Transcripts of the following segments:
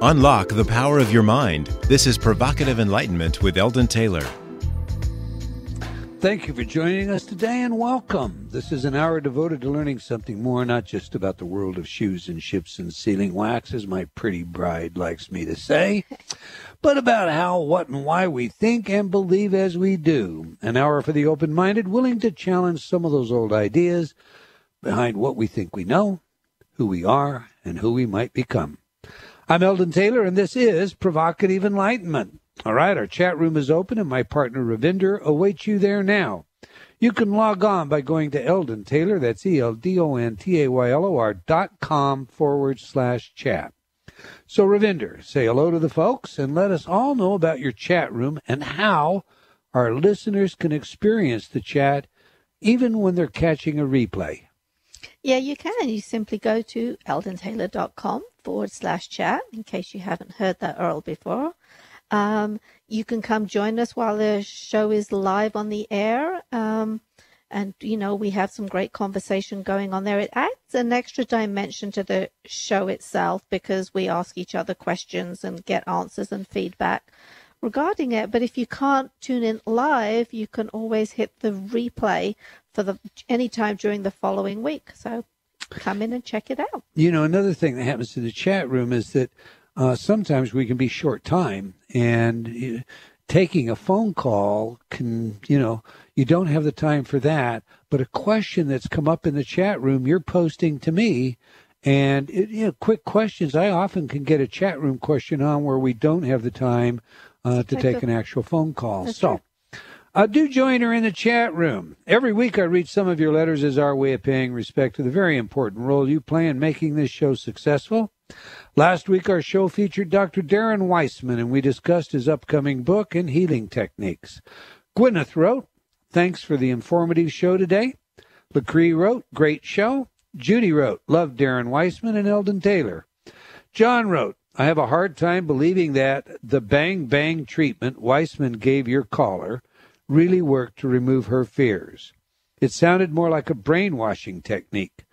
Unlock the power of your mind. This is Provocative Enlightenment with Eldon Taylor. Thank you for joining us today and welcome. This is an hour devoted to learning something more, not just about the world of shoes and ships and sealing wax, as my pretty bride likes me to say, but about how, what, and why we think and believe as we do. An hour for the open-minded, willing to challenge some of those old ideas behind what we think we know, who we are, and who we might become. I'm Eldon Taylor, and this is Provocative Enlightenment. All right, our chat room is open, and my partner Ravinder awaits you there now. You can log on by going to Eldon Taylor, that's ELDONTAYLOR.com/chat. So, Ravinder, say hello to the folks, and let us all know about your chat room and how our listeners can experience the chat even when they're catching a replay. Yeah, you can. You simply go to eldontaylor.com/chat, in case you haven't heard that URL before. You can come join us while the show is live on the air. And, you know, we have some great conversation going on there. It adds an extra dimension to the show itself because we ask each other questions and get answers and feedback regarding it. But if you can't tune in live, you can always hit the replay for any time during the following week. So come in and check it out. You know, another thing that happens to the chat room is that sometimes we can be short time, and taking a phone call can, you don't have the time for that. But a question that's come up in the chat room, you're posting to me, and quick questions. I often can get a chat room question on where we don't have the time to take an actual phone call. So do join her in the chat room. Every week I read some of your letters as our way of paying respect to the very important role you play in making this show successful. Last week, our show featured Dr. Darren Weissman, and we discussed his upcoming book and healing techniques. Gwyneth wrote, "Thanks for the informative show today." LaCree wrote, "Great show." Judy wrote, "Love Darren Weissman and Eldon Taylor." John wrote, "I have a hard time believing that the bang-bang treatment Weissman gave your caller really worked to remove her fears. It sounded more like a brainwashing technique.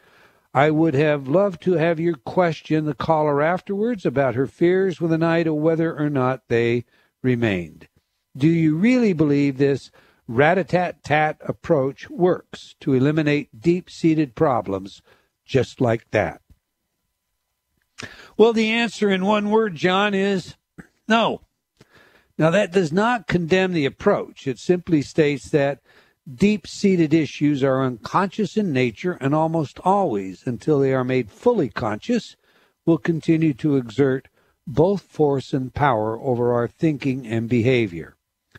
I would have loved to have you question the caller afterwards about her fears with an eye to whether or not they remained. Do you really believe this rat-a-tat-tat approach works to eliminate deep-seated problems just like that?" Well, the answer in one word, John, is no. Now, that does not condemn the approach. It simply states that deep-seated issues are unconscious in nature and almost always, until they are made fully conscious, will continue to exert both force and power over our thinking and behavior.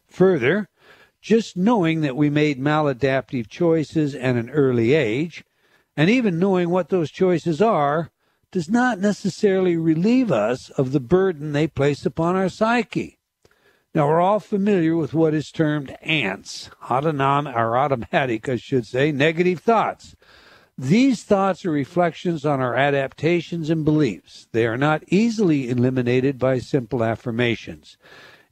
Further, just knowing that we made maladaptive choices at an early age, and even knowing what those choices are, does not necessarily relieve us of the burden they place upon our psyche. Now, we're all familiar with what is termed ANTS, automatic, negative thoughts. These thoughts are reflections on our adaptations and beliefs. They are not easily eliminated by simple affirmations.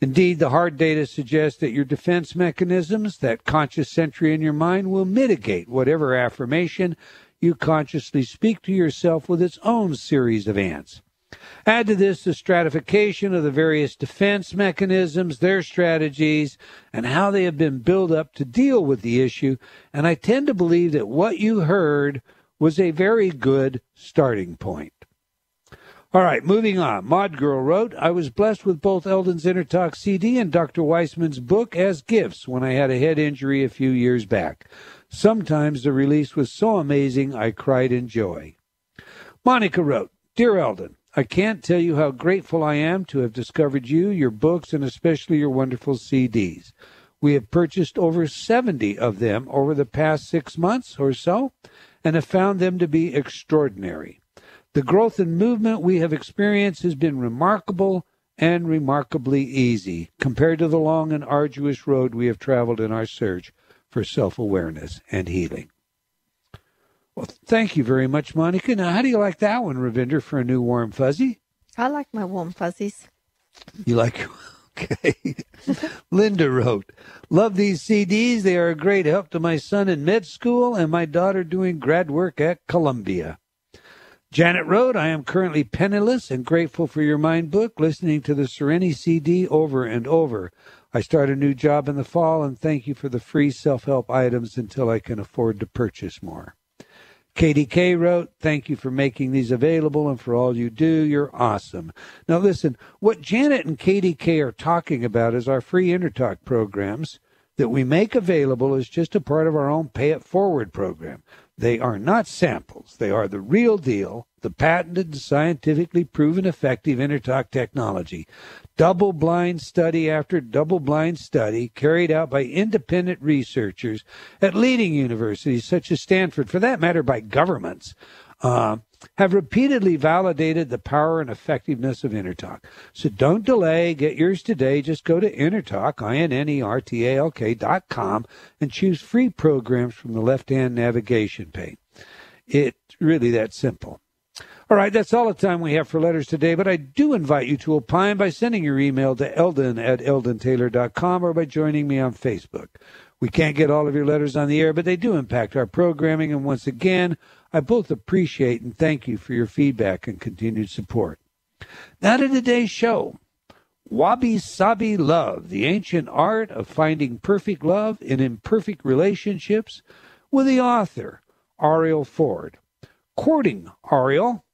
Indeed, the hard data suggests that your defense mechanisms, that conscious sentry in your mind, will mitigate whatever affirmation you consciously speak to yourself with its own series of ANTS. Add to this the stratification of the various defense mechanisms, their strategies, and how they have been built up to deal with the issue, and I tend to believe that what you heard was a very good starting point. All right, moving on. Maud Girl wrote, "I was blessed with both Eldon's Inner Talk CD and Dr. Weissman's book as gifts when I had a head injury a few years back. Sometimes the release was so amazing I cried in joy." Monica wrote, "Dear Eldon, I can't tell you how grateful I am to have discovered you, your books, and especially your wonderful CDs. We have purchased over 70 of them over the past 6 months or so and have found them to be extraordinary. The growth and movement we have experienced has been remarkable and remarkably easy compared to the long and arduous road we have traveled in our search for self-awareness and healing." Well, thank you very much, Monica. Now, how do you like that one, Ravinder, for a new warm fuzzy? I like my warm fuzzies. You like, okay. Linda wrote, "Love these CDs. They are a great help to my son in med school and my daughter doing grad work at Columbia." Janet wrote, I am currently penniless and grateful for your mind book, listening to the Serenity CD over and over. I start a new job in the fall, and thank you for the free self-help items until I can afford to purchase more. Katie K. wrote, thank you for making these available and for all you do. You're awesome. Now listen, what Janet and Katie K. are talking about is our free InnerTalk programs that we make available as just a part of our own Pay It Forward program. They are not samples. They are the real deal, the patented and scientifically proven effective InnerTalk technology. Double-blind study after double-blind study carried out by independent researchers at leading universities such as Stanford, for that matter by governments, have repeatedly validated the power and effectiveness of InnerTalk. So don't delay. Get yours today. Just go to InnerTalk, INNERTALK.com, and choose free programs from the left-hand navigation pane. It's really that simple. All right, that's all the time we have for letters today, but I do invite you to opine by sending your email to eldon@eldontaylor.com or by joining me on Facebook. We can't get all of your letters on the air, but they do impact our programming, and once again, I both appreciate and thank you for your feedback and continued support. Now to today's show, Wabi Sabi Love, the ancient art of finding perfect love in imperfect relationships, with the author, Arielle Ford. Quoting Arielle,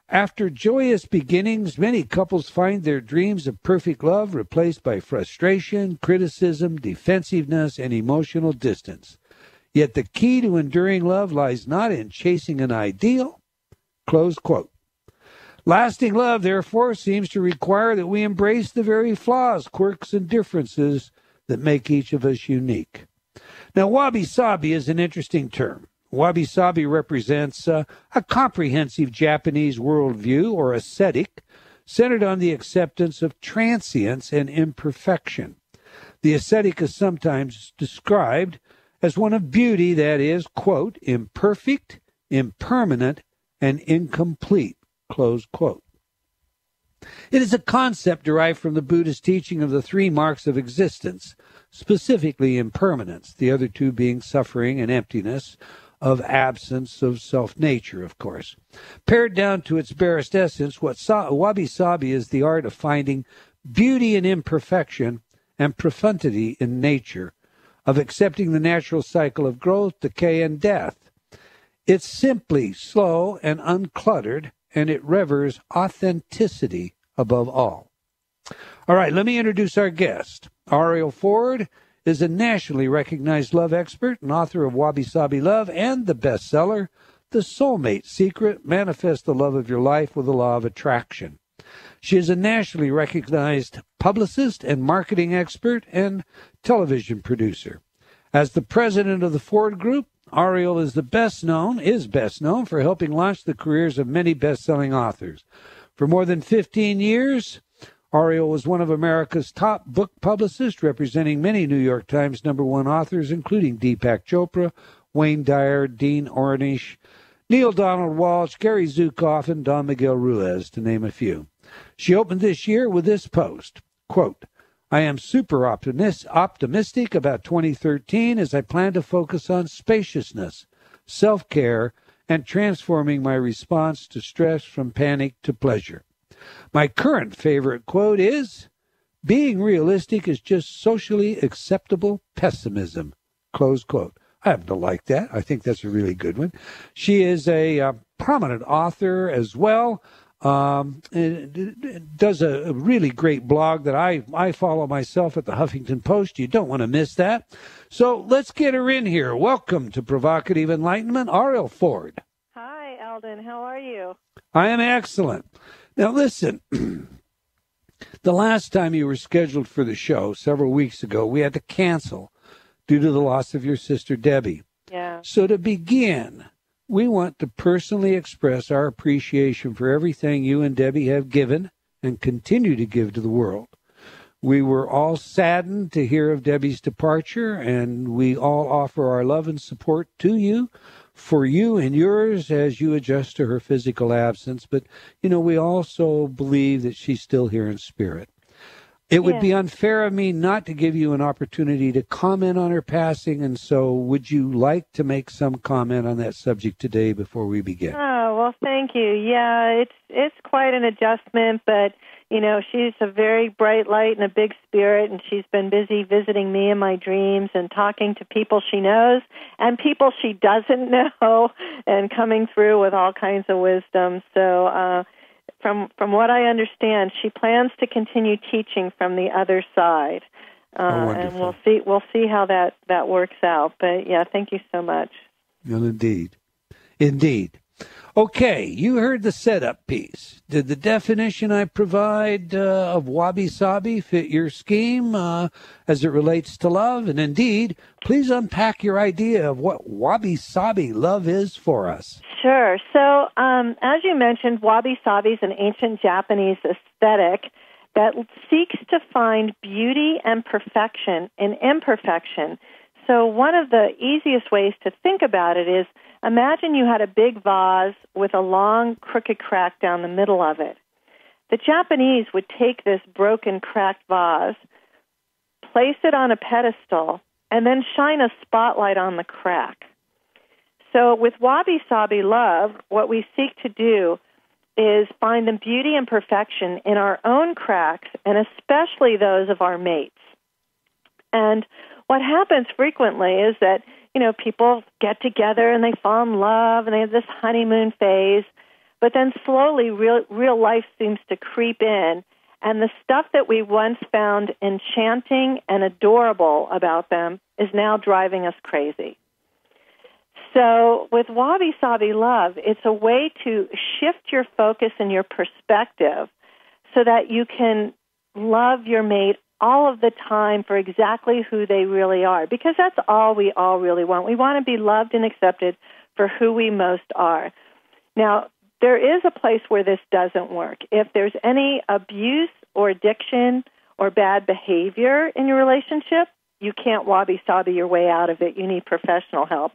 after joyous beginnings, many couples find their dreams of perfect love replaced by frustration, criticism, defensiveness, and emotional distance. Yet the key to enduring love lies not in chasing an ideal. Close quote. Lasting love, therefore, seems to require that we embrace the very flaws, quirks, and differences that make each of us unique. Now, Wabi Sabi is an interesting term. Wabi Sabi represents a comprehensive Japanese worldview, or ascetic, centered on the acceptance of transience and imperfection. The ascetic is sometimes described as one of beauty that is, quote, imperfect, impermanent, and incomplete, close quote. It is a concept derived from the Buddhist teaching of the three marks of existence, specifically impermanence, the other two being suffering and emptiness, of absence of self-nature, of course. Pared down to its barest essence, Wabi Sabi is the art of finding beauty in imperfection and profundity in nature, of accepting the natural cycle of growth, decay, and death. It's simply slow and uncluttered, and it reveres authenticity above all. All right, let me introduce our guest. Arielle Ford is a nationally recognized love expert and author of Wabi Sabi Love and the bestseller, The Soulmate Secret, Manifest the Love of Your Life with the Law of Attraction. She is a nationally recognized publicist and marketing expert and television producer. As the president of the Ford Group, Arielle is best known for helping launch the careers of many best-selling authors. For more than 15 years, Arielle was one of America's top book publicists, representing many New York Times #1 authors, including Deepak Chopra, Wayne Dyer, Dean Ornish, Neil Donald Walsh, Gary Zukav, and Don Miguel Ruiz, to name a few. She opened this year with this post, quote, I am super optimistic about 2013 as I plan to focus on spaciousness, self-care, and transforming my response to stress from panic to pleasure. My current favorite quote is, being realistic is just socially acceptable pessimism, close quote. I happen to like that. I think that's a really good one. She is a prominent author as well. Does a really great blog that I follow myself at the Huffington Post. You don't want to miss that. So let's get her in here. Welcome to Provocative Enlightenment, Arielle Ford. Hi, Eldon. How are you? I am excellent. Now, listen, the last time you were scheduled for the show, several weeks ago, we had to cancel due to the loss of your sister, Debbie. Yeah. So to begin, we want to personally express our appreciation for everything you and Debbie have given and continue to give to the world. We were all saddened to hear of Debbie's departure, and we all offer our love and support to you, for you and yours as you adjust to her physical absence. But, we also believe that she's still here in spirit. It would be unfair of me not to give you an opportunity to comment on her passing, and so would you like to make some comment on that subject today before we begin? Oh, well, thank you. Yeah, it's quite an adjustment, but, you know, she's a very bright light and a big spirit, and she's been busy visiting me in my dreams and talking to people she knows and people she doesn't know and coming through with all kinds of wisdom. So, From what I understand, she plans to continue teaching from the other side, and we'll see how that works out. But yeah, thank you so much. Well, indeed. Okay, you heard the setup piece. Did the definition I provide of Wabi Sabi fit your scheme as it relates to love? And indeed, please unpack your idea of what Wabi Sabi love is for us. Sure. So, as you mentioned, Wabi Sabi is an ancient Japanese aesthetic that seeks to find beauty and perfection in imperfection. So one of the easiest ways to think about it is, imagine you had a big vase with a long, crooked crack down the middle of it. The Japanese would take this broken, cracked vase, place it on a pedestal, and then shine a spotlight on the crack. So with Wabi Sabi Love, what we seek to do is find the beauty and perfection in our own cracks, and especially those of our mates. And what happens frequently is that, you know, people get together and they fall in love and they have this honeymoon phase, but then slowly real life seems to creep in, and the stuff that we once found enchanting and adorable about them is now driving us crazy. So with Wabi Sabi Love, it's a way to shift your focus and your perspective so that you can love your mate all of the time for exactly who they really are, because that's all we all really want. We want to be loved and accepted for who we most are. Now, there is a place where this doesn't work. If there's any abuse or addiction or bad behavior in your relationship, you can't Wabi Sabi your way out of it. You need professional help.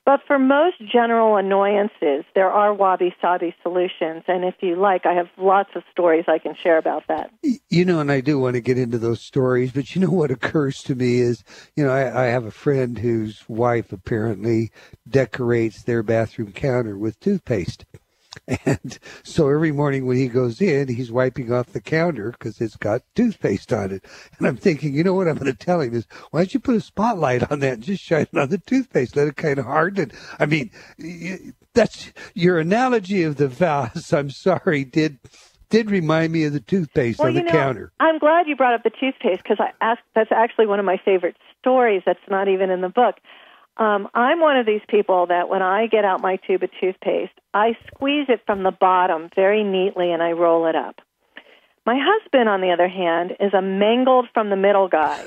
But for most general annoyances, there are Wabi Sabi solutions. And if you like, I have lots of stories I can share about that. You know, and I do want to get into those stories, but you know what occurs to me is, you know, I have a friend whose wife apparently decorates their bathroom counter with toothpaste. And so every morning when he goes in, he's wiping off the counter because it's got toothpaste on it. And I'm thinking, you know what I'm going to tell him is, why don't you put a spotlight on that and just shine it on the toothpaste? Let it kind of harden. I mean, that's your analogy of the vase. I'm sorry, did remind me of the toothpaste on the counter. I'm glad you brought up the toothpaste because that's actually one of my favorite stories that's not even in the book. I'm one of these people that when I get out my tube of toothpaste, I squeeze it from the bottom very neatly and I roll it up. My husband, on the other hand, is a mangled from the middle guy.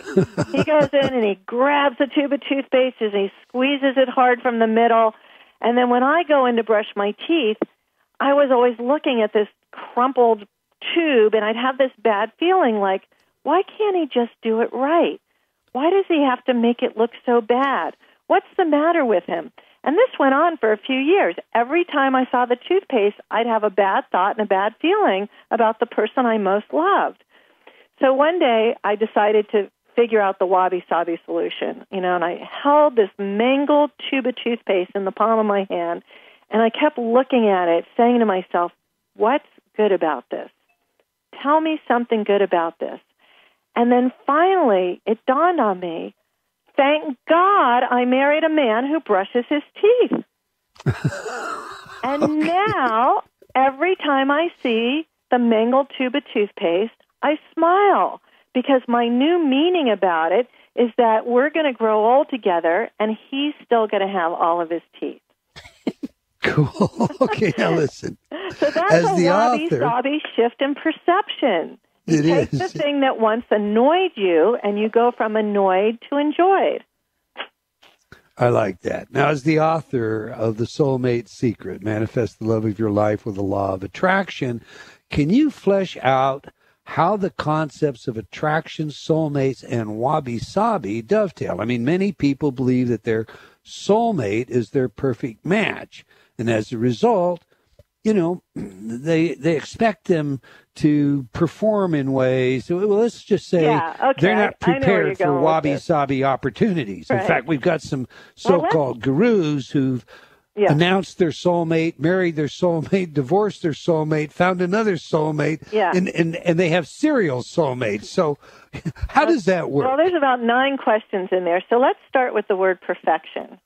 He goes in and he grabs the tube of toothpaste and he squeezes it hard from the middle. And then when I go in to brush my teeth, I was always looking at this crumpled tube and I'd have this bad feeling like, why can't he just do it right? Why does he have to make it look so bad? What's the matter with him? And this went on for a few years. Every time I saw the toothpaste, I'd have a bad thought and a bad feeling about the person I most loved. So one day, I decided to figure out the Wabi Sabi solution, and I held this mangled tube of toothpaste in the palm of my hand, and I kept looking at it, saying to myself, what's good about this? Tell me something good about this. And then finally, it dawned on me, thank God I married a man who brushes his teeth. And now, every time I see the mangled tube of toothpaste, I smile because my new meaning about it is that we're going to grow old together and he's still going to have all of his teeth. Cool. Okay, now listen. So that's As a the Wabi-Sabi shift in perception. You take the thing that once annoyed you, and you go from annoyed to enjoyed. I like that. Now, as the author of The Soulmate Secret, Manifest the Love of Your Life with the Law of Attraction, can you flesh out how the concepts of attraction, soulmates, and wabi-sabi dovetail? I mean, many people believe that their soulmate is their perfect match. And as a result, they expect them to perform in ways. Well, let's just say they're not prepared for Wabi Sabi opportunities. Right. In fact, we've got some so-called gurus who've announced their soulmate, married their soulmate, divorced their soulmate, found another soulmate, and they have serial soulmates. So how does that work? Well, there's about 9 questions in there. So let's start with the word perfection.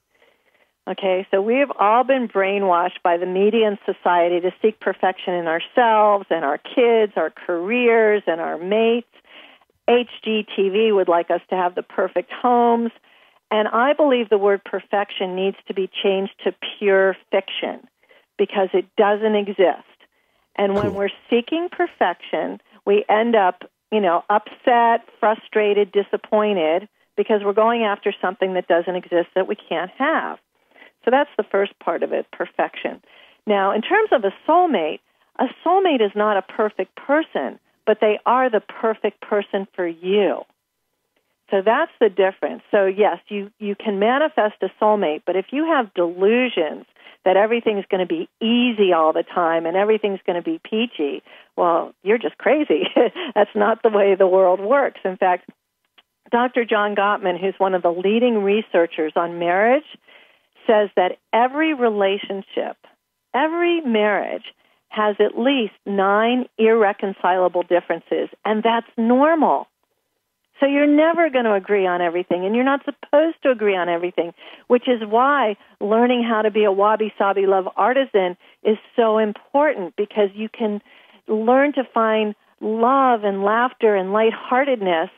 Okay, so we have all been brainwashed by the media and society to seek perfection in ourselves and our kids, our careers, and our mates. HGTV would like us to have the perfect homes. And I believe the word perfection needs to be changed to pure fiction because it doesn't exist. And when we're seeking perfection, we end up, upset, frustrated, disappointed because we're going after something that doesn't exist that we can't have. So that's the first part of it, perfection. Now, in terms of a soulmate is not a perfect person, but they are the perfect person for you. So that's the difference. So yes, you can manifest a soulmate, but if you have delusions that everything's going to be easy all the time and everything's going to be peachy, well, you're just crazy. That's not the way the world works. In fact, Dr. John Gottman, who's one of the leading researchers on marriage, says that every relationship, every marriage has at least 9 irreconcilable differences, and that's normal. So you're never going to agree on everything, and you're not supposed to agree on everything, which is why learning how to be a Wabi Sabi Love artisan is so important, because you can learn to find love and laughter and lightheartedness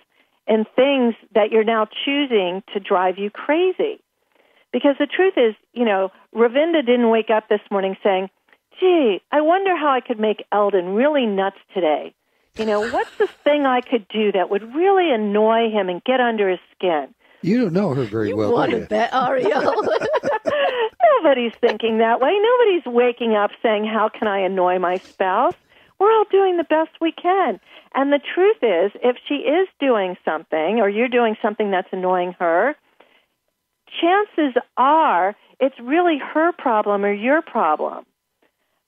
in things that you're now choosing to drive you crazy. Because the truth is, Ravinda didn't wake up this morning saying, gee, I wonder how I could make Eldon really nuts today. What's the thing I could do that would really annoy him and get under his skin? You don't know her very well, do you? What a bet, Arielle. Nobody's thinking that way. Nobody's waking up saying, how can I annoy my spouse? We're all doing the best we can. And the truth is, if she is doing something or you're doing something that's annoying her, chances are it's really her problem or your problem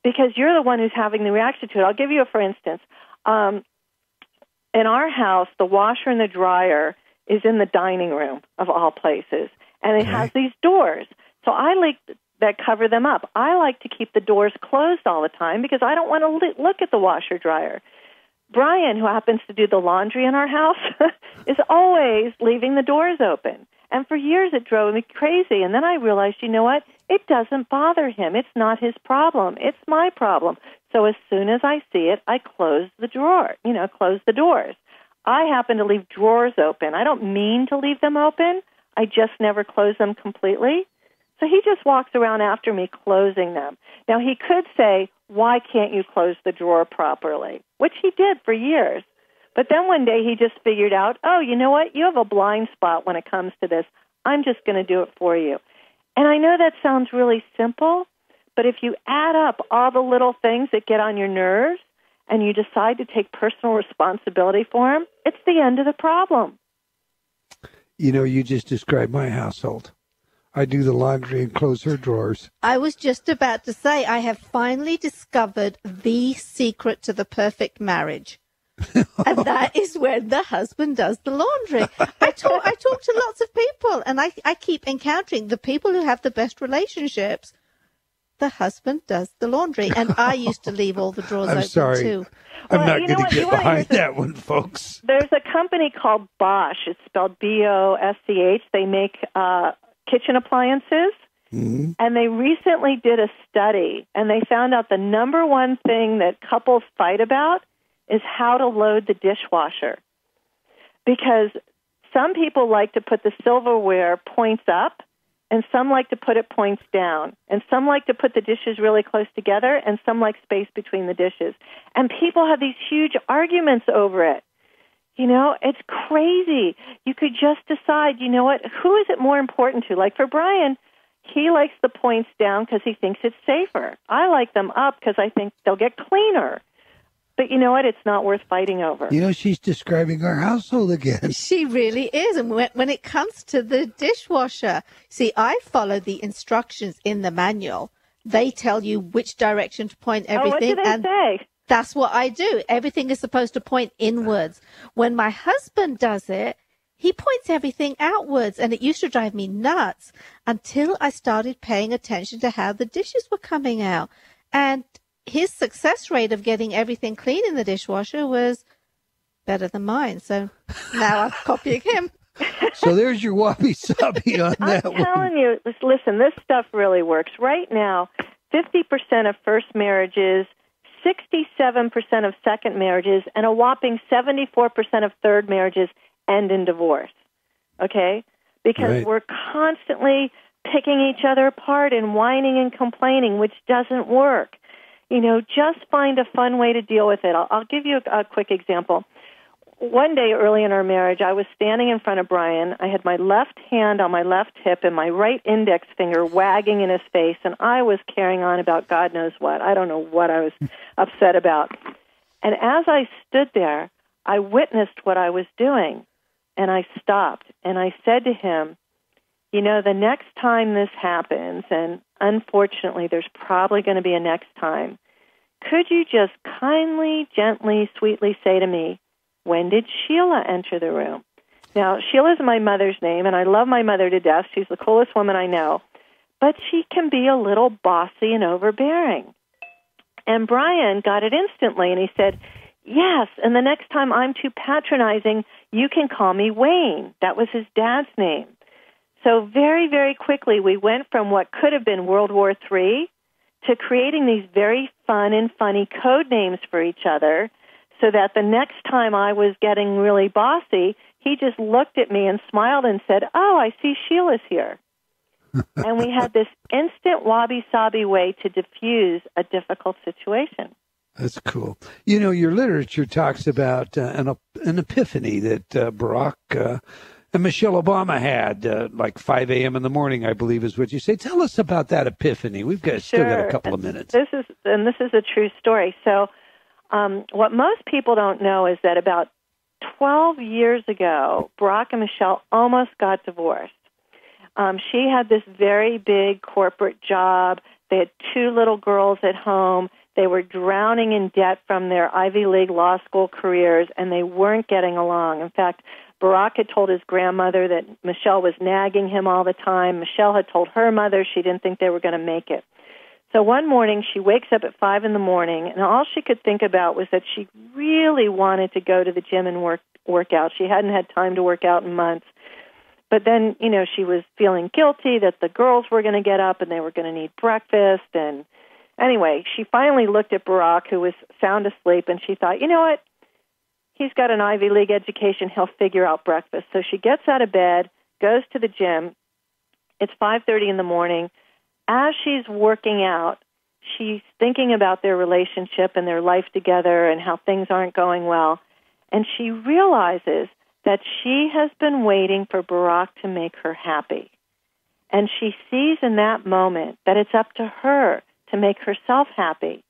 because you're the one who's having the reaction to it. I'll give you a for instance. In our house, the washer and the dryer is in the dining room of all places, and it has these doors. So I like that cover them up. I like to keep the doors closed all the time because I don't want to look at the washer dryer. Brian, who happens to do the laundry in our house, is always leaving the doors open. And for years it drove me crazy. And then I realized, you know what? It doesn't bother him. It's not his problem. It's my problem. So as soon as I see it, I close the drawer, close the doors. I happen to leave drawers open. I don't mean to leave them open. I just never close them completely. So he just walks around after me closing them. Now, he could say, why can't you close the drawer properly? Which he did for years. But then one day he just figured out, oh, you know what? You have a blind spot when it comes to this. I'm just going to do it for you. And I know that sounds really simple, but if you add up all the little things that get on your nerves and you decide to take personal responsibility for them, it's the end of the problem. You just described my household. I do the laundry and close her drawers. I was just about to say, I have finally discovered the secret to the perfect marriage. And that is when the husband does the laundry. I talk to lots of people, and I keep encountering the people who have the best relationships. The husband does the laundry, and I used to leave all the drawers open too. I'm not going to get behind that one, folks. There's a company called Bosch. It's spelled B-O-S-C-H. They make kitchen appliances, and they recently did a study, and they found out the number one thing that couples fight about is how to load the dishwasher. Because some people like to put the silverware points up, and some like to put it points down, and some like to put the dishes really close together, and some like space between the dishes. And people have these huge arguments over it. It's crazy. You could just decide, who is it more important to? Like for Brian, he likes the points down because he thinks it's safer. I like them up because I think they'll get cleaner. But you know what? It's not worth fighting over. She's describing our household again. She really is. And when it comes to the dishwasher, see, I follow the instructions in the manual. They tell you which direction to point everything. Oh, what do they say? That's what I do. Everything is supposed to point inwards. When my husband does it, he points everything outwards, and it used to drive me nuts until I started paying attention to how the dishes were coming out. And his success rate of getting everything clean in the dishwasher was better than mine. So now I'm copying him. So there's your Wabi Sabi on that one. I'm telling you, listen, this stuff really works. Right now, 50% of first marriages, 67% of second marriages, and a whopping 74% of third marriages end in divorce. Okay? Because we're constantly picking each other apart and whining and complaining, which doesn't work. You know, just find a fun way to deal with it. I'll give you a quick example. One day early in our marriage, I was standing in front of Brian. I had my left hand on my left hip and my right index finger wagging in his face, and I was carrying on about God knows what. I don't know what I was upset about. And as I stood there, I witnessed what I was doing, and I stopped, and I said to him, you know, the next time this happens, and unfortunately there's probably going to be a next time, could you just kindly, gently, sweetly say to me, when did Sheila enter the room? Now, Sheila's my mother's name, and I love my mother to death. She's the coolest woman I know. But she can be a little bossy and overbearing. And Brian got it instantly, and he said, yes, and the next time I'm too patronizing, you can call me Wayne. That was his dad's name. So very, very quickly, we went from what could have been World War III to creating these very fun and funny code names for each other, so that the next time I was getting really bossy, he just looked at me and smiled and said, oh, I see Sheila's here. And we had this instant wabi-sabi way to diffuse a difficult situation. That's cool. You know, your literature talks about an epiphany that Barack and Michelle Obama had, like 5 a.m. in the morning, I believe is what you say. Tell us about that epiphany. We've still got a couple of minutes. This is a true story. So what most people don't know is that about 12 years ago, Barack and Michelle almost got divorced. She had this very big corporate job. They had 2 little girls at home. They were drowning in debt from their Ivy League law school careers, and they weren't getting along. In fact, Barack had told his grandmother that Michelle was nagging him all the time. Michelle had told her mother she didn't think they were going to make it. So one morning, she wakes up at 5 in the morning, and all she could think about was that she really wanted to go to the gym and work out. She hadn't had time to work out in months. But then, you know, she was feeling guilty that the girls were going to get up and they were going to need breakfast. And anyway, she finally looked at Barack, who was sound asleep, and she thought, you know what? He's got an Ivy League education. He'll figure out breakfast. So she gets out of bed, goes to the gym. It's 5:30 in the morning. As she's working out, she's thinking about their relationship and their life together and how things aren't going well. And she realizes that she has been waiting for Barack to make her happy. And she sees in that moment that it's up to her to make herself happy.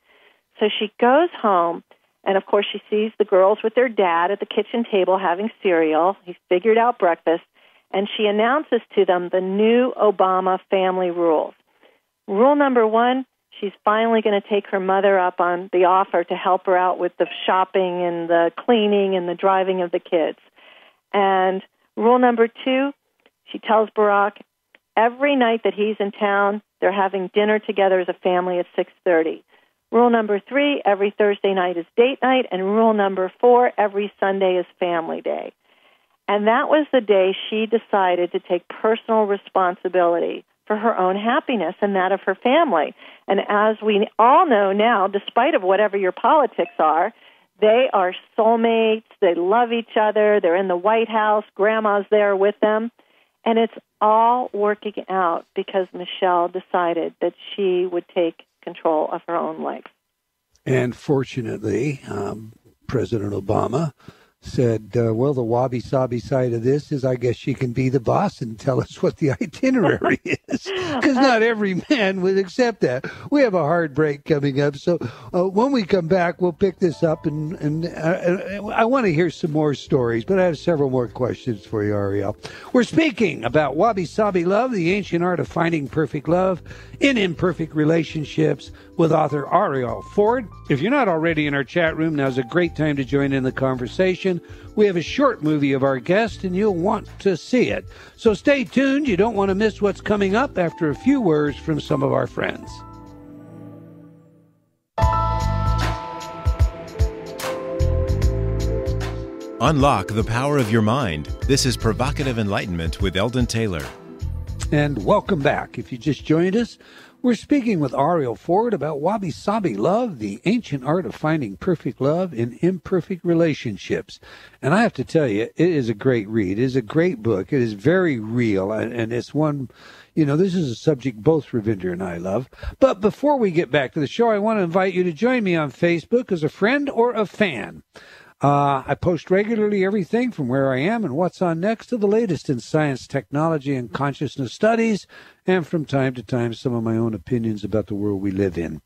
So she goes home, and of course she sees the girls with their dad at the kitchen table having cereal. He's figured out breakfast. And she announces to them the new Obama family rules. Rule number 1, she's finally going to take her mother up on the offer to help her out with the shopping and the cleaning and the driving of the kids. And rule number 2, she tells Barack, every night that he's in town, they're having dinner together as a family at 6:30. Rule number 3, every Thursday night is date night. And rule number 4, every Sunday is family day. And that was the day she decided to take personal responsibility for her own happiness and that of her family. And as we all know now, despite of whatever your politics are, they are soulmates, they love each other, they're in the White House, grandma's there with them, and it's all working out because Michelle decided that she would take control of her own life. And fortunately, President Obama said, well, the wabi-sabi side of this is I guess she can be the boss and tell us what the itinerary is, because not every man would accept that. We have a hard break coming up, so when we come back, we'll pick this up, and I want to hear some more stories, but I have several more questions for you, Arielle. We're speaking about Wabi Sabi Love, the ancient art of finding perfect love in imperfect relationships, with author Arielle Ford. If you're not already in our chat room, now's a great time to join in the conversation. We have a short movie of our guest, and you'll want to see it. So stay tuned. You don't want to miss what's coming up after a few words from some of our friends. Unlock the power of your mind. This is Provocative Enlightenment with Eldon Taylor. And welcome back. If you just joined us, we're speaking with Arielle Ford about Wabi Sabi Love, the ancient art of finding perfect love in imperfect relationships. And I have to tell you, it is a great read. It is a great book. It is very real, and it's one, this is a subject both Ravinder and I love. But before we get back to the show, I want to invite you to join me on Facebook as a friend or a fan. I post regularly everything from where I am and what's on next to the latest in science, technology, and consciousness studies, and from time to time, some of my own opinions about the world we live in.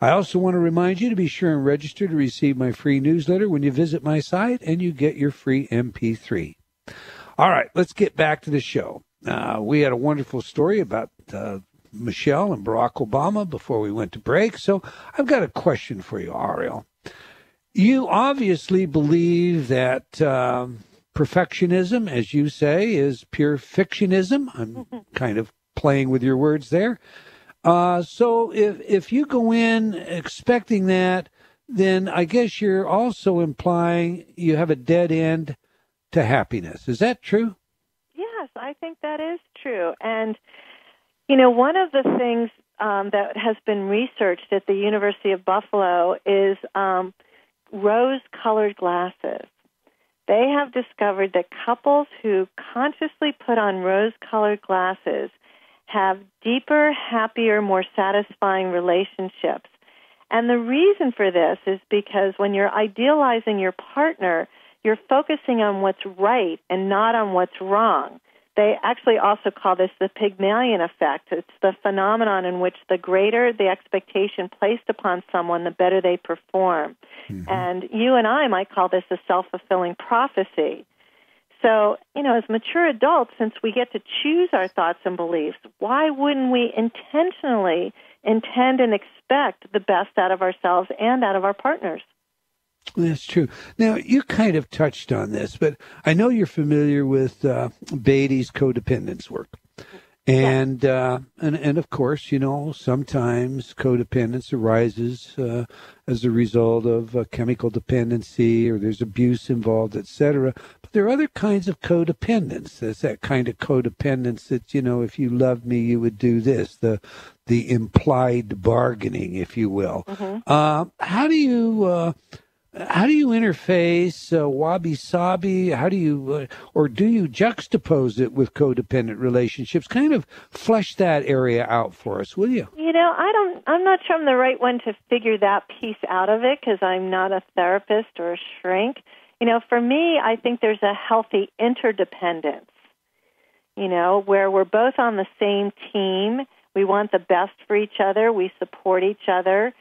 I also want to remind you to be sure and register to receive my free newsletter when you visit my site, and you get your free MP3. All right, let's get back to the show. We had a wonderful story about Michelle and Barack Obama before we went to break, so I've got a question for you, Arielle. You obviously believe that perfectionism, as you say, is pure fictionism. I'm kind of playing with your words there. So if you go in expecting that, then I guess you're also implying you have a dead end to happiness. Is that true? Yes, I think that is true. And, one of the things that has been researched at the University of Buffalo is rose-colored glasses. They have discovered that couples who consciously put on rose-colored glasses have deeper, happier, more satisfying relationships. And the reason for this is because when you're idealizing your partner, you're focusing on what's right and not on what's wrong. They actually also call this the Pygmalion effect. It's the phenomenon in which the greater the expectation placed upon someone, the better they perform. Mm-hmm. And you and I might call this a self-fulfilling prophecy. So, as mature adults, since we get to choose our thoughts and beliefs, why wouldn't we intentionally intend and expect the best out of ourselves and out of our partners? That's true. Now, you kind of touched on this, but I know you're familiar with Beatty's codependence work. And, and of course, sometimes codependence arises as a result of chemical dependency, or there's abuse involved, etc. But there are other kinds of codependence. There's that kind of codependence that, if you loved me, you would do this, the implied bargaining, if you will. Mm-hmm. How do you interface Wabi Sabi? How do you, or do you juxtapose it with codependent relationships? Kind of flesh that area out for us, will you? I'm not sure I'm the right one to figure that piece out of it because I'm not a therapist or a shrink. For me, I think there's a healthy interdependence, where we're both on the same team. We want the best for each other. We support each other.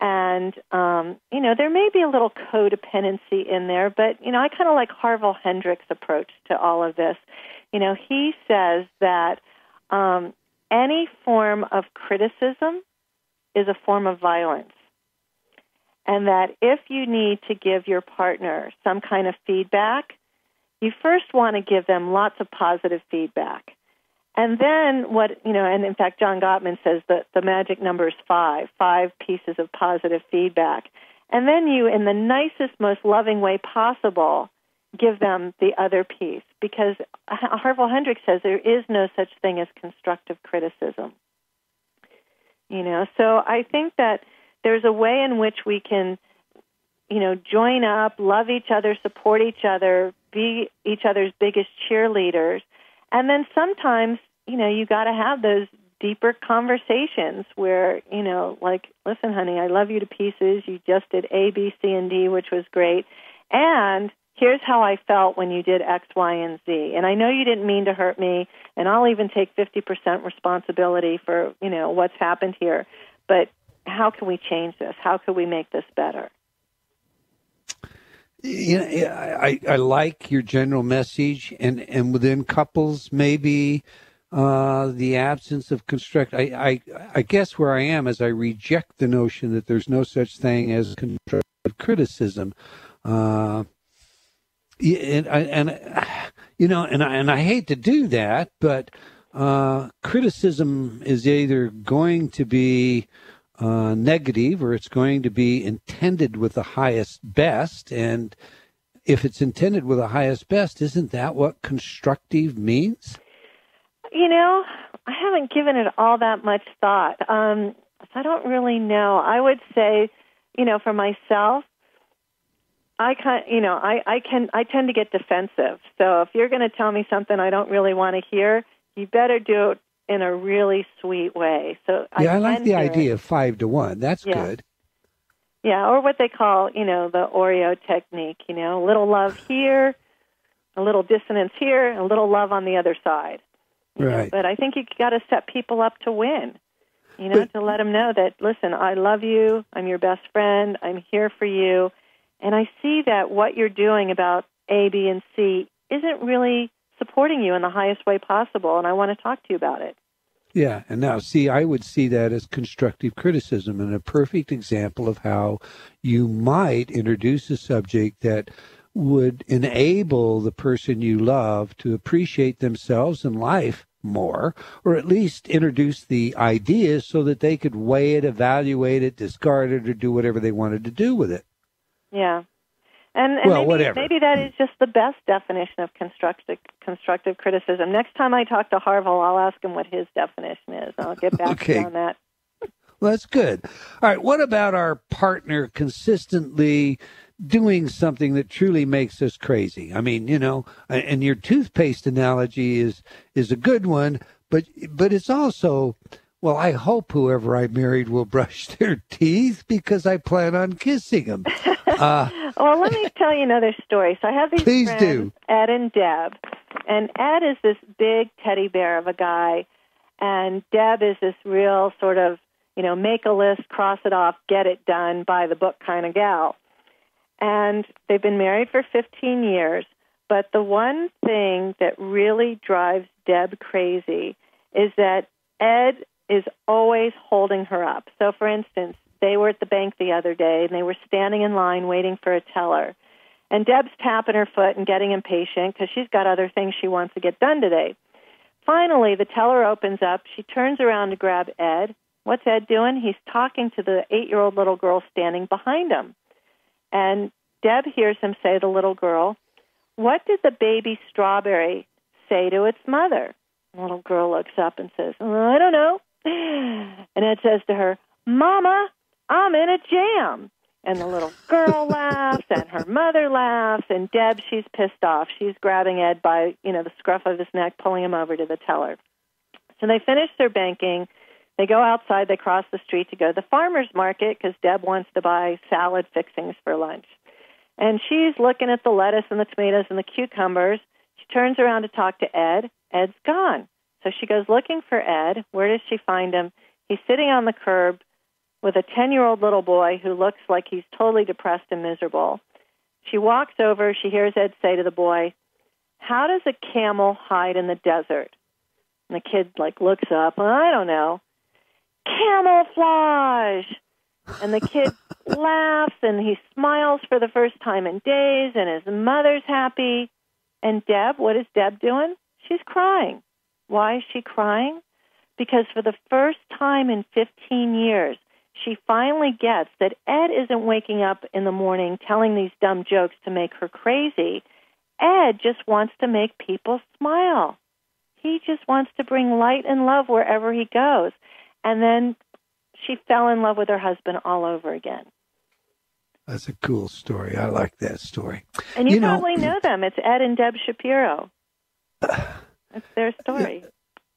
And, there may be a little codependency in there, but, I kind of like Harville Hendricks' approach to all of this. He says that any form of criticism is a form of violence, and that if you need to give your partner some kind of feedback, you first want to give them lots of positive feedback. And then and in fact, John Gottman says that the magic number is 5 pieces of positive feedback. And then you, in the nicest, most loving way possible, give them the other piece. Because Harville Hendricks says there is no such thing as constructive criticism. So I think that there's a way in which we can, join up, love each other, support each other, be each other's biggest cheerleaders. And then sometimes, you got to have those deeper conversations where, like, listen, honey, I love you to pieces. You just did A, B, C, and D, which was great. And here's how I felt when you did X, Y, and Z. And I know you didn't mean to hurt me, and I'll even take 50% responsibility for, what's happened here. But how can we change this? How can we make this better? I like your general message, and within couples, maybe the absence of construct. I guess where I am is I reject the notion that there's no such thing as constructive criticism. And I hate to do that, but criticism is either going to be negative or it's going to be intended with the highest best. And if it's intended with the highest best, isn't that what constructive means? I haven't given it all that much thought. So I don't really know. I would say, for myself, I tend to get defensive. So if you're going to tell me something I don't really want to hear, you better do it in a really sweet way. So I like the idea of 5-to-1. That's good. Yeah, or what they call, the Oreo technique. A little love here, a little dissonance here, a little love on the other side. Right. But I think you got to set people up to win. To let them know that, listen, I love you. I'm your best friend. I'm here for you. And I see that what you're doing about A, B, and C isn't really supporting you in the highest way possible, and I want to talk to you about it. Yeah, and now, I would see that as constructive criticism and a perfect example of how you might introduce a subject that would enable the person you love to appreciate themselves and life more, or at least introduce the ideas so that they could weigh it, evaluate it, discard it, or do whatever they wanted to do with it. Yeah. And maybe that is just the best definition of constructive criticism. Next time I talk to Harville, I'll ask him what his definition is. I'll get back to you on that. Well, that's good. All right, what about our partner consistently doing something that truly makes us crazy? I mean, and your toothpaste analogy is a good one, but it's also, well, I hope whoever I married will brush their teeth because I plan on kissing them. Well, let me tell you another story. So I have these friends, Ed and Deb, and Ed is this big teddy bear of a guy, and Deb is this real sort of, make a list, cross it off, get it done, buy the book kind of gal. And they've been married for 15 years, but the one thing that really drives Deb crazy is that Ed is always holding her up. So, for instance, they were at the bank the other day, and they were standing in line waiting for a teller. And Deb's tapping her foot and getting impatient because she's got other things she wants to get done today. Finally, the teller opens up. She turns around to grab Ed. What's Ed doing? He's talking to the 8-year-old little girl standing behind him. And Deb hears him say to the little girl, "What did the baby strawberry say to its mother?" The little girl looks up and says, "I don't know." And Ed says to her, "Mama, I'm in a jam." And the little girl laughs, and her mother laughs, and Deb, she's pissed off. She's grabbing Ed by, the scruff of his neck, pulling him over to the teller. So they finish their banking. They go outside. They cross the street to go to the farmer's market because Deb wants to buy salad fixings for lunch. And she's looking at the lettuce and the tomatoes and the cucumbers. She turns around to talk to Ed. Ed's gone. So she goes looking for Ed. Where does she find him? He's sitting on the curb with a 10-year-old little boy who looks like he's totally depressed and miserable. She walks over. She hears Ed say to the boy, "How does a camel hide in the desert?" And the kid, looks up. "I don't know." "Camouflage!" And the kid laughs, and he smiles for the first time in days, and his mother's happy. And Deb, what is Deb doing? She's crying. Why is she crying? Because for the first time in 15 years, she finally gets that Ed isn't waking up in the morning telling these dumb jokes to make her crazy. Ed just wants to make people smile. He just wants to bring light and love wherever he goes. And then she fell in love with her husband all over again. That's a cool story. I like that story. And you probably know them. It's Ed and Deb Shapiro. That's their story.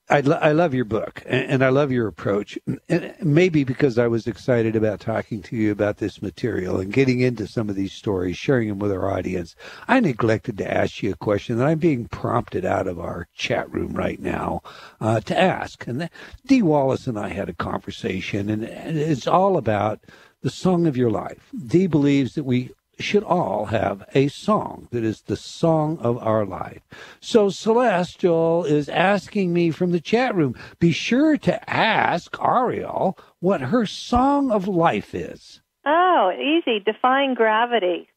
I love your book, and I love your approach. And maybe because I was excited about talking to you about this material and getting into some of these stories, sharing them with our audience, I neglected to ask you a question that I'm being prompted out of our chat room right now to ask. And Dee Wallace and I had a conversation, and it's all about the song of your life. Dee believes that we should all have a song that is the song of our life. So Celestial is asking me from the chat room, be sure to ask Arielle what her song of life is. Oh, easy. Defying Gravity.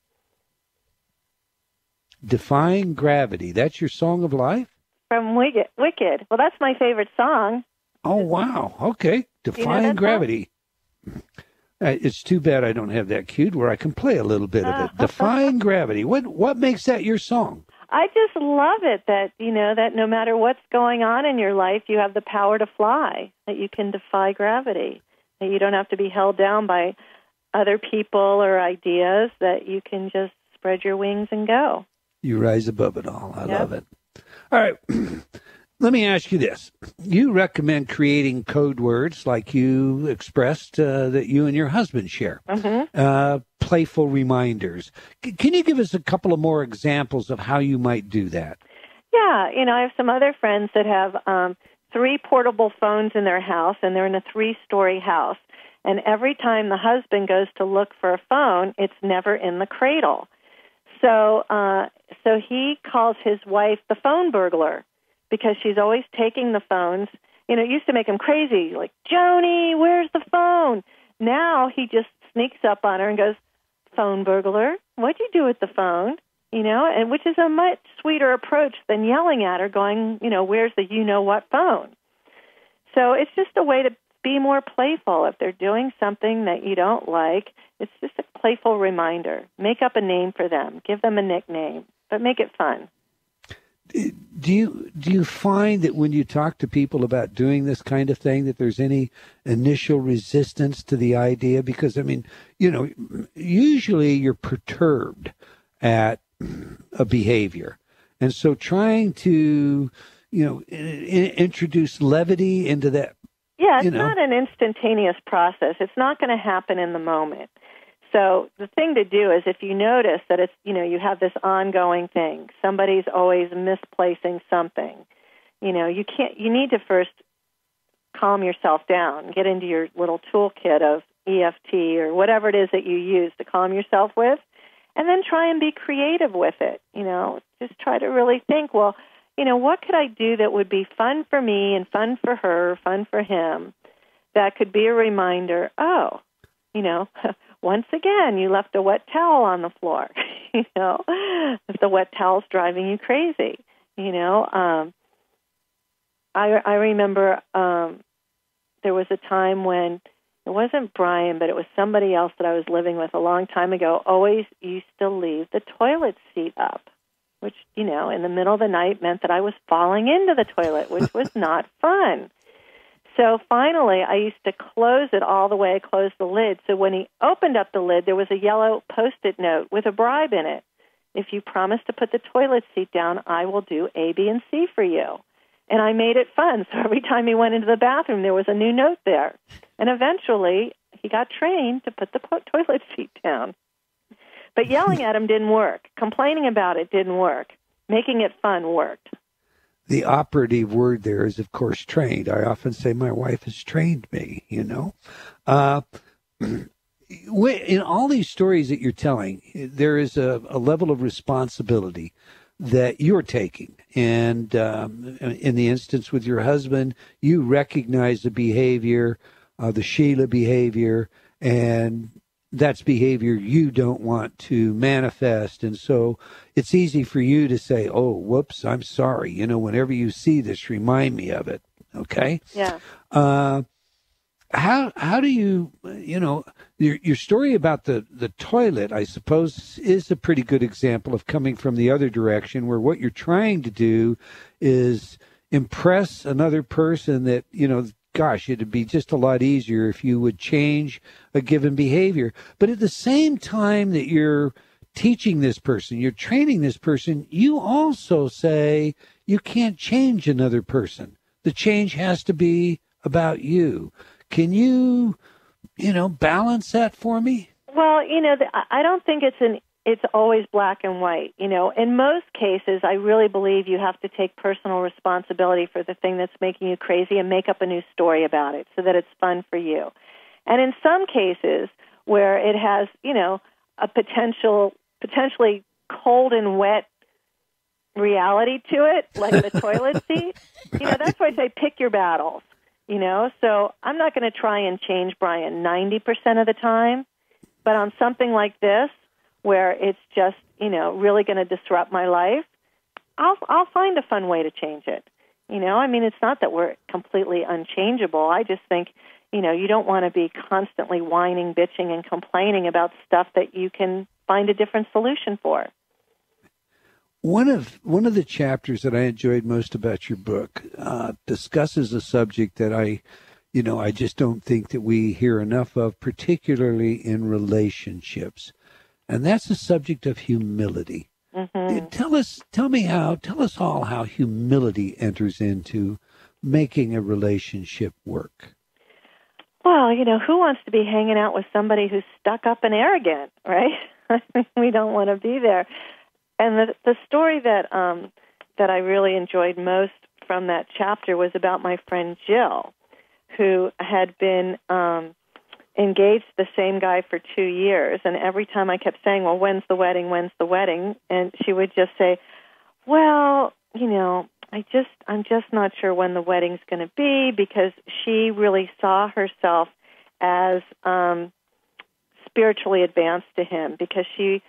Defying Gravity. That's your song of life? From Wicked. Well, that's my favorite song. Oh, wow. Okay. Defying Gravity. It's too bad I don't have that cued where I can play a little bit of it. Defying Gravity. What makes that your song? I just love it that, that no matter what's going on in your life, you have the power to fly, that you can defy gravity, that you don't have to be held down by other people or ideas, that you can just spread your wings and go. You rise above it all. I love it. All right. Let me ask you this. You recommend creating code words like you expressed that you and your husband share, playful reminders. Can you give us a couple of more examples of how you might do that? Yeah. I have some other friends that have 3 portable phones in their house, and they're in a 3-story house. And every time the husband goes to look for a phone, it's never in the cradle. So he calls his wife the phone burglar, because she's always taking the phones. It used to make him crazy, like, Joni, where's the phone? Now he just sneaks up on her and goes, phone burglar, what'd you do with the phone? And which is a much sweeter approach than yelling at her, going, where's the you-know-what phone? So it's just a way to be more playful. If they're doing something that you don't like, it's just a playful reminder. Make up a name for them. Give them a nickname, but make it fun. Do you find that when you talk to people about doing this kind of thing that there's any initial resistance to the idea? Because, usually you're perturbed at a behavior. And so trying to, introduce levity into that. Yeah, it's not an instantaneous process. It's not going to happen in the moment. So the thing to do is, if you notice that it's, you have this ongoing thing, somebody's always misplacing something, you need to first calm yourself down, get into your little toolkit of EFT or whatever it is that you use to calm yourself with, and then try and be creative with it. Just try to really think, well, what could I do that would be fun for me and fun for her, fun for him, that could be a reminder, once again, you left a wet towel on the floor, if the wet towel's driving you crazy, I remember there was a time when it wasn't Brian, but it was somebody else that I was living with a long time ago, always used to leave the toilet seat up, which, in the middle of the night meant that I was falling into the toilet, which was not fun. So finally, I used to close it all the way, close the lid. So when he opened up the lid, there was a yellow Post-it note with a bribe in it. If you promise to put the toilet seat down, I will do A, B, and C for you. And I made it fun. So every time he went into the bathroom, there was a new note there. And eventually, he got trained to put the toilet seat down. But yelling at him didn't work. Complaining about it didn't work. Making it fun worked. The operative word there is, of course, trained. I often say my wife has trained me, In all these stories that you're telling, there is a level of responsibility that you're taking. And in the instance with your husband, you recognize the behavior, the Sheila behavior, and that's behavior you don't want to manifest. And so it's easy for you to say, oh, whoops, I'm sorry. Whenever you see this, remind me of it. Okay? Yeah. How do you, your story about the toilet, I suppose, is a pretty good example of coming from the other direction, where what you're trying to do is impress another person that, gosh, it'd be just a lot easier if you would change a given behavior. But at the same time that you're teaching this person, you're training this person, you also say you can't change another person. The change has to be about you. Can you, balance that for me? Well, I don't think it's always black and white. In most cases, I really believe you have to take personal responsibility for the thing that's making you crazy and make up a new story about it so that it's fun for you. And in some cases where it has, a potentially cold and wet reality to it, like the toilet seat. That's why I say pick your battles. So I'm not going to try and change Brian 90% of the time, but on something like this, where it's just really going to disrupt my life, I'll find a fun way to change it. It's not that we're completely unchangeable. I just think, you don't want to be constantly whining, bitching, and complaining about stuff that you can find a different solution for. One of the chapters that I enjoyed most about your book discusses a subject that I just don't think that we hear enough of, particularly in relationships, and that's the subject of humility. Mm-hmm. Tell us all how humility enters into making a relationship work. Well, who wants to be hanging out with somebody who's stuck up and arrogant, right? We don't want to be there. And the story that I really enjoyed most from that chapter was about my friend Jill, who had been engaged to the same guy for 2 years. And every time I kept saying, well, when's the wedding? When's the wedding? And she would just say, well, I'm just not sure when the wedding's going to be, because she really saw herself as spiritually advanced to him, because she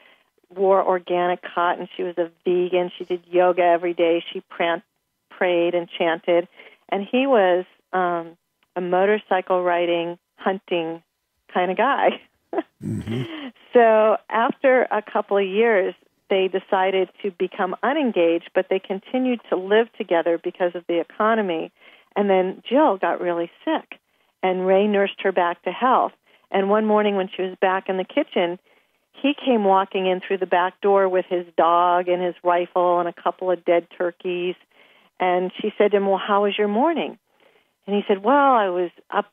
wore organic cotton. She was a vegan. She did yoga every day. She prayed and chanted. And he was a motorcycle riding, hunting kind of guy. Mm-hmm. So after a couple of years, they decided to become unengaged, but they continued to live together because of the economy. And then Jill got really sick, and Ray nursed her back to health. And one morning when she was back in the kitchen, he came walking in through the back door with his dog and his rifle and a couple of dead turkeys. And she said to him, well, how was your morning? And he said, well, I was up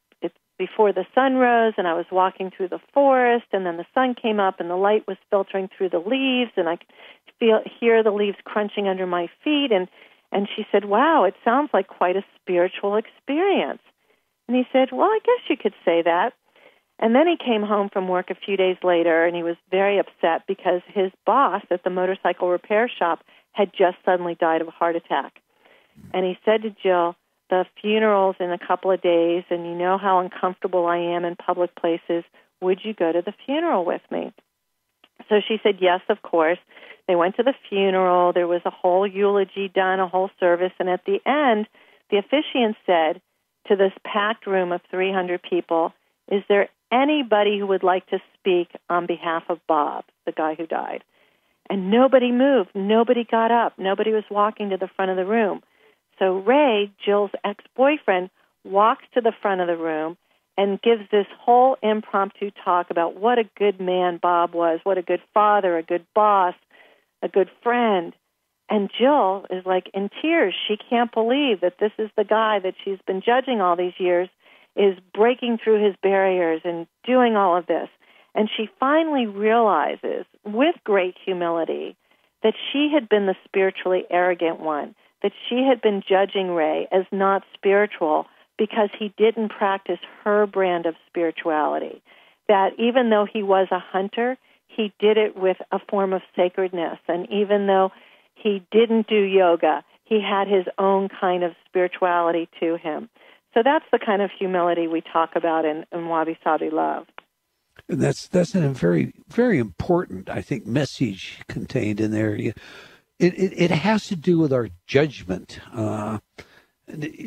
before the sun rose, and I was walking through the forest, and then the sun came up, and the light was filtering through the leaves, and I could hear the leaves crunching under my feet. And she said, wow, it sounds like quite a spiritual experience. And he said, well, I guess you could say that. And then he came home from work a few days later, and he was very upset because his boss at the motorcycle repair shop had just suddenly died of a heart attack. And he said to Jill, the funeral's in a couple of days, and you know how uncomfortable I am in public places. Would you go to the funeral with me? So she said, yes, of course. They went to the funeral. There was a whole eulogy done, a whole service. And at the end, the officiant said to this packed room of 300 people, is there anybody who would like to speak on behalf of Bob, the guy who died? And nobody moved. Nobody got up. Nobody was walking to the front of the room. So Ray, Jill's ex-boyfriend, walks to the front of the room and gives this whole impromptu talk about what a good man Bob was, what a good father, a good boss, a good friend. And Jill is like in tears. She can't believe that this is the guy that she's been judging all these years is breaking through his barriers and doing all of this. And she finally realizes, with great humility, that she had been the spiritually arrogant one, that she had been judging Ray as not spiritual because he didn't practice her brand of spirituality, that even though he was a hunter, he did it with a form of sacredness. And even though he didn't do yoga, he had his own kind of spirituality to him. So that's the kind of humility we talk about in Wabi Sabi Love. And that's a very, very important, I think, message contained in there. It has to do with our judgment.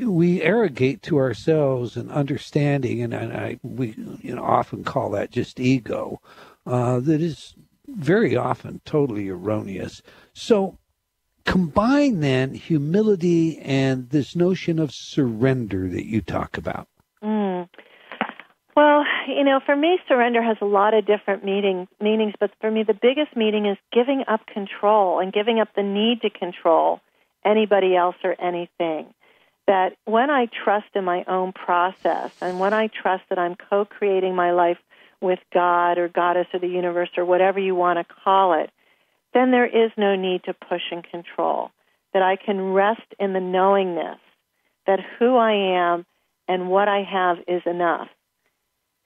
We arrogate to ourselves an understanding, and we often call that just ego, that is very often totally erroneous. So combine then humility and this notion of surrender that you talk about. Well, for me, surrender has a lot of different meanings, but for me, the biggest meaning is giving up control and giving up the need to control anybody else or anything. That when I trust in my own process and when I trust that I'm co-creating my life with God or Goddess or the universe or whatever you want to call it, then there is no need to push and control. That I can rest in the knowingness that who I am and what I have is enough.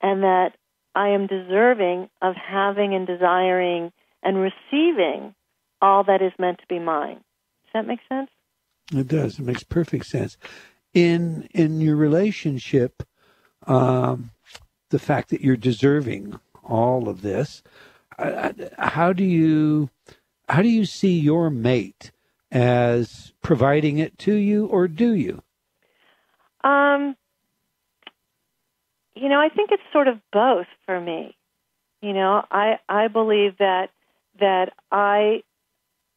And that I am deserving of having and desiring and receiving all that is meant to be mine. Does that make sense? It does. It makes perfect sense. In your relationship, the fact that you're deserving all of this, how do you see your mate as providing it to you, or do you? I think it's sort of both for me. I believe that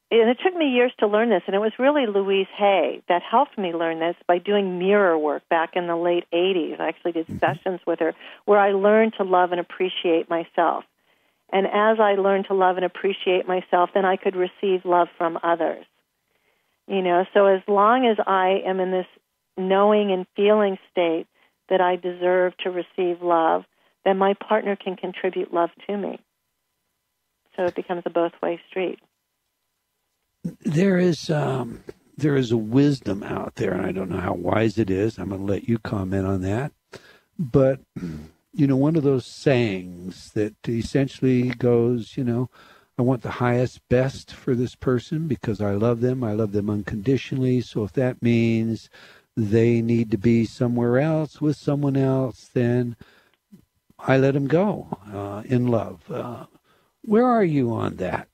and it took me years to learn this, and it was really Louise Hay that helped me learn this by doing mirror work back in the late 80s. I actually did sessions with her where I learned to love and appreciate myself. And as I learned to love and appreciate myself, then I could receive love from others. So as long as I am in this knowing and feeling state that I deserve to receive love, then my partner can contribute love to me. So it becomes a both-way street. There is a wisdom out there, and I don't know how wise it is. I'm going to let you comment on that. But, one of those sayings that essentially goes, I want the highest best for this person because I love them unconditionally. So if that means they need to be somewhere else with someone else, then I let them go in love. Where are you on that?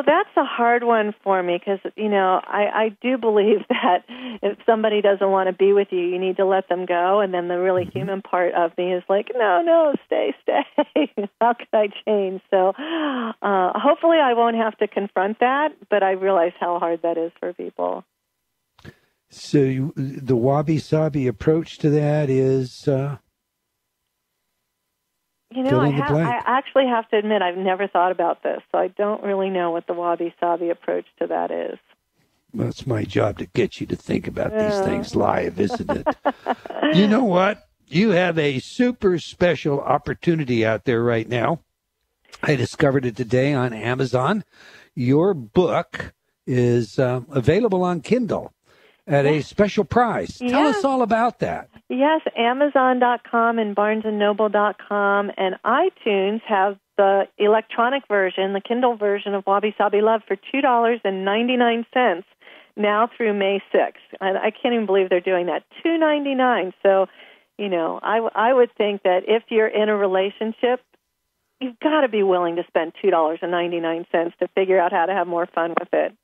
That's a hard one for me because, I do believe that if somebody doesn't want to be with you, you need to let them go. And then the really human part of me is like, no, stay. How can I change? So hopefully I won't have to confront that, but I realize how hard that is for people. So the Wabi Sabi approach to that is... I actually have to admit I've never thought about this, so I don't really know what the Wabi Sabi approach to that is. Well, it's my job to get you to think about these things live, isn't it? You know what? You have a super special opportunity out there right now. I discovered it today on Amazon. Your book is available on Kindle at a special price. Tell us all about that. Yes, Amazon.com and BarnesandNoble.com and iTunes have the electronic version, the Kindle version of Wabi Sabi Love for $2.99 now through May 6th. And I can't even believe they're doing that, $2.99. So, I would think that if you're in a relationship, you've got to be willing to spend $2.99 to figure out how to have more fun with it.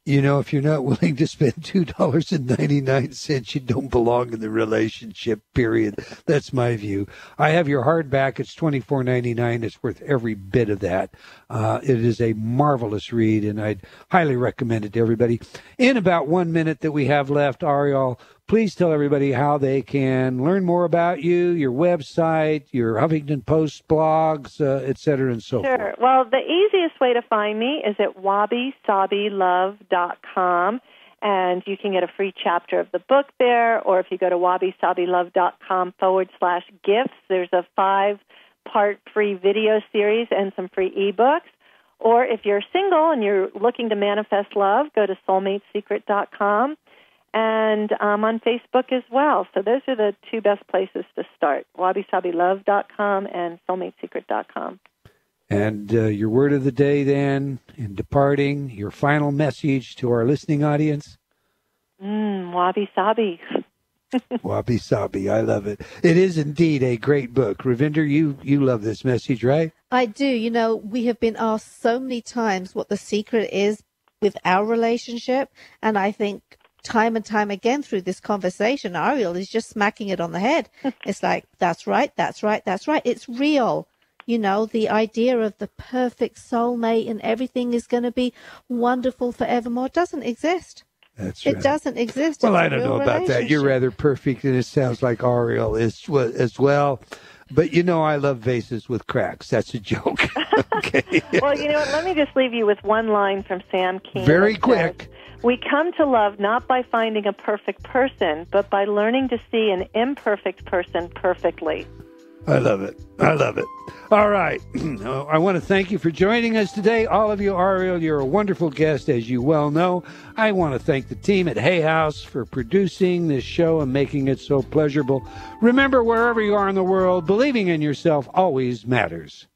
If you're not willing to spend $2.99, you don't belong in the relationship, period. That's my view. I have your hardback. It's $24.99. It's worth every bit of that. It is a marvelous read, and I'd highly recommend it to everybody. In about 1 minute that we have left, Arielle, please tell everybody how they can learn more about you, your website, your Huffington Post blogs, et cetera, and so forth. Sure. Well, the easiest way to find me is at wabisabilove.com, and you can get a free chapter of the book there, or if you go to wabisabilove.com/gifts, there's a 5-part free video series and some free ebooks. Or if you're single and you're looking to manifest love, go to soulmatesecret.com. And on Facebook as well. So those are the two best places to start, wabisabilove.com and soulmatesecret.com. And your word of the day then, in departing, your final message to our listening audience? Wabi Sabi. Wabi Sabi, I love it. It is indeed a great book. Ravinder, you love this message, right? I do. We have been asked so many times what the secret is with our relationship, and I think time and time again through this conversation, Arielle is just smacking it on the head. It's like, that's right. It's real. The idea of the perfect soulmate and everything is going to be wonderful forevermore doesn't exist. That's right. It doesn't exist. Well, I don't know about that. You're rather perfect, and it sounds like Arielle is as well. But I love vases with cracks. That's a joke. Okay. Well, let me just leave you with one line from Sam Keen. Very quick. We come to love not by finding a perfect person, but by learning to see an imperfect person perfectly. I love it. I love it. All right. I want to thank you for joining us today. All of you, Arielle, you're a wonderful guest, as you well know. I want to thank the team at Hay House for producing this show and making it so pleasurable. Remember, wherever you are in the world, believing in yourself always matters.